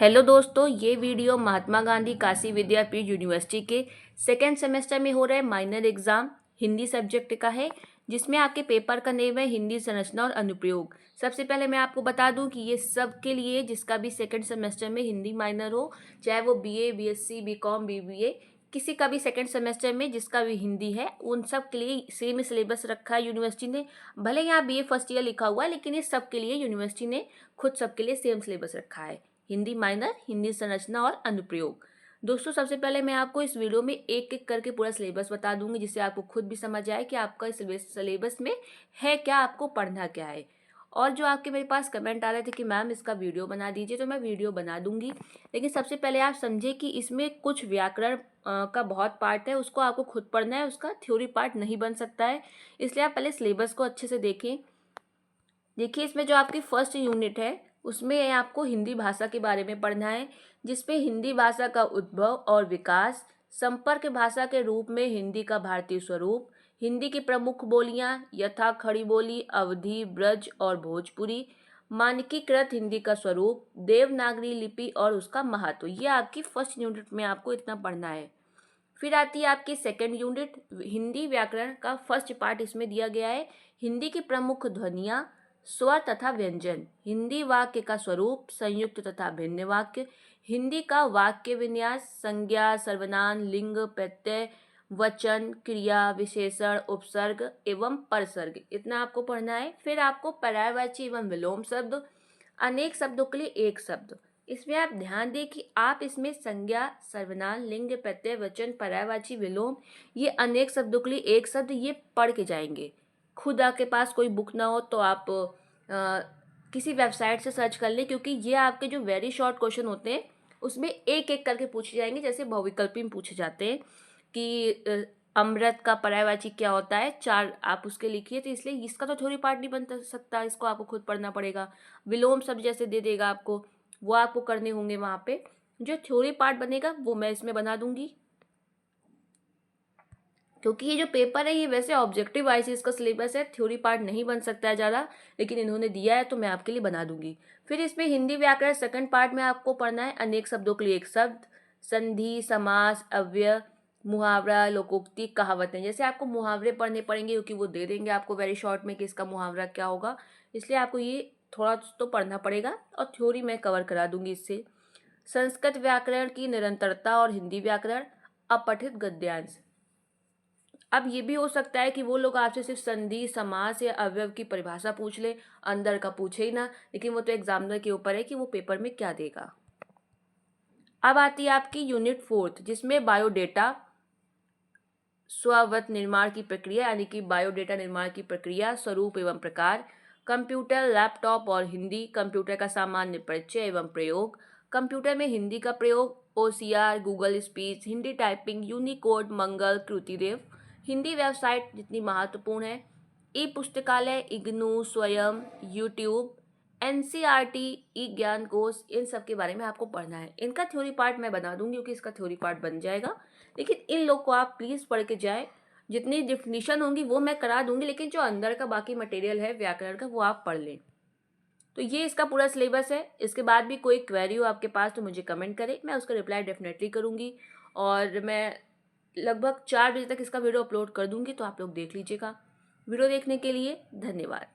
Hello दोस्तों, ये video Mahatma Gandhi Kashi विद्यापीठ university के सेकेंड सेमेस्टर में हो रहे माइनर एग्जाम हिंदी सब्जेक्ट का है, जिसमें आपके पेपर का नेम है हिंदी संरचना और अनुप्रयोग। सबसे पहले मैं आपको बता दूं कि ये सब के लिए जिसका भी सेकेंड सेमेस्टर में हिंदी माइनर हो, चाहे वो बीए, बीएससी, बीकॉम, बीबीए, किसी का भी सेकेंड सेमेस्टर में जिसका भी हिंदी है, उन सब के लिए सेम ही सिलेबस रखा है यूनिवर्सिटी ने। भले यहाँ बीए फर्स्ट ईयर लिखा हुआ है, लेकिन ये सब के लिए यूनिवर्सिटी ने खुद सबके लिए सेम सिलेबस रखा है। हिंदी माइनर, हिंदी संरचना और अनुप्रयोग। दोस्तों, सबसे पहले मैं आपको इस वीडियो में एक एक करके पूरा सिलेबस बता दूंगी, जिससे आपको खुद भी समझ आए कि आपका इस सिलेबस में है क्या, आपको पढ़ना क्या है। और जो आपके मेरे पास कमेंट आ रहे थे कि मैम इसका वीडियो बना दीजिए, तो मैं वीडियो बना दूंगी। लेकिन सबसे पहले आप समझे कि इसमें कुछ व्याकरण का बहुत पार्ट है, उसको आपको खुद पढ़ना है, उसका थ्योरी पार्ट नहीं बन सकता है। इसलिए आप पहले सिलेबस को अच्छे से देखें। देखिए, इसमें जो आपकी फर्स्ट यूनिट है उसमें आपको हिंदी भाषा के बारे में पढ़ना है, जिसपे हिंदी भाषा का उद्भव और विकास, संपर्क भाषा के रूप में हिंदी का भारतीय स्वरूप, हिंदी की प्रमुख बोलियां यथा खड़ी बोली, अवधी, ब्रज और भोजपुरी, मानकीकृत हिंदी का स्वरूप, देवनागरी लिपि और उसका महत्व। ये आपकी फर्स्ट यूनिट में आपको इतना पढ़ना है। फिर आती है आपकी सेकेंड यूनिट, हिंदी व्याकरण का फर्स्ट पार्ट इसमें दिया गया है। हिंदी की प्रमुख ध्वनियाँ, स्वर तथा व्यंजन, हिंदी वाक्य का स्वरूप, संयुक्त तथा भिन्न वाक्य, हिंदी का वाक्य विन्यास, संज्ञा, सर्वनाम, लिंग, प्रत्यय, वचन, क्रिया, विशेषण, उपसर्ग एवं परसर्ग, इतना आपको पढ़ना है। फिर आपको पर्यायवाची एवं विलोम शब्द, अनेक शब्दों के लिए एक शब्द। इसमें आप ध्यान दें कि आप इसमें संज्ञा, सर्वनाम, लिंग, प्रत्यय, वचन, पर्यायवाची, विलोम, ये अनेक शब्दों के लिए एक शब्द, ये पढ़ के जाएंगे। खुद आपके पास कोई बुक ना हो तो आप किसी वेबसाइट से सर्च कर लें, क्योंकि ये आपके जो वेरी शॉर्ट क्वेश्चन होते हैं उसमें एक एक करके पूछे जाएंगे, जैसे बहुविकल्पी में पूछे जाते हैं कि अमृत का पर्यायवाची क्या होता है, चार आप उसके लिखिए। तो इसलिए इसका तो थ्योरी पार्ट नहीं बन सकता, इसको आपको खुद पढ़ना पड़ेगा। विलोम शब्द जैसे दे देगा आपको, वो आपको करने होंगे वहाँ पे। जो थ्योरी पार्ट बनेगा वो मैं इसमें बना दूंगी, क्योंकि ये जो पेपर है ये वैसे ऑब्जेक्टिव वाइज इसका सिलेबस है, थ्योरी पार्ट नहीं बन सकता है ज़्यादा, लेकिन इन्होंने दिया है तो मैं आपके लिए बना दूंगी। फिर इसमें हिंदी व्याकरण सेकंड पार्ट में आपको पढ़ना है अनेक शब्दों के लिए एक शब्द, संधि, समास, अव्यय, मुहावरा, लोकोक्ति, कहावतें। जैसे आपको मुहावरे पढ़ने पड़ेंगे, क्योंकि वो दे देंगे आपको वेरी शॉर्ट में कि इसका मुहावरा क्या होगा, इसलिए आपको ये थोड़ा तो पढ़ना पड़ेगा और थ्योरी मैं कवर करा दूंगी इससे। संस्कृत व्याकरण की निरंतरता और हिंदी व्याकरण, अपठित गद्यांश। अब ये भी हो सकता है कि वो लोग आपसे सिर्फ संधि, समास या अवयव की परिभाषा पूछ ले, अंदर का पूछे ही ना, लेकिन वो तो एग्जामिनर के ऊपर है कि वो पेपर में क्या देगा। अब आती है आपकी यूनिट फोर्थ, जिसमें बायोडेटा, स्ववत निर्माण की प्रक्रिया, यानी कि बायोडेटा निर्माण की प्रक्रिया, स्वरूप एवं प्रकार, कंप्यूटर, लैपटॉप और हिंदी, कंप्यूटर का सामान्य परिचय एवं प्रयोग, कंप्यूटर में हिंदी का प्रयोग, OCR, Google speech, Hindi typing, Unicode, Mangal, Krutidev, Hindi website जितनी महत्वपूर्ण है, ई पुस्तकालय, इग्नू, स्वयं, यूट्यूब, एनसीईआरटी, ई ज्ञान कोश, इन सब के बारे में आपको पढ़ना है। इनका थ्योरी पार्ट मैं बना दूंगी, क्योंकि इसका थ्योरी पार्ट बन जाएगा, लेकिन इन लोग को आप प्लीज़ पढ़ के जाएं। जितनी डिफिनीशन होंगी वो मैं करा दूंगी, लेकिन जो अंदर का बाकी मटेरियल है व्याकरण का वो आप पढ़ लें। तो ये इसका पूरा सिलेबस है। इसके बाद भी कोई क्वेरी हो आपके पास तो मुझे कमेंट करें, मैं उसका रिप्लाई डेफिनेटली करूँगी। और मैं लगभग 4 बजे तक इसका वीडियो अपलोड कर दूँगी, तो आप लोग देख लीजिएगा। वीडियो देखने के लिए धन्यवाद।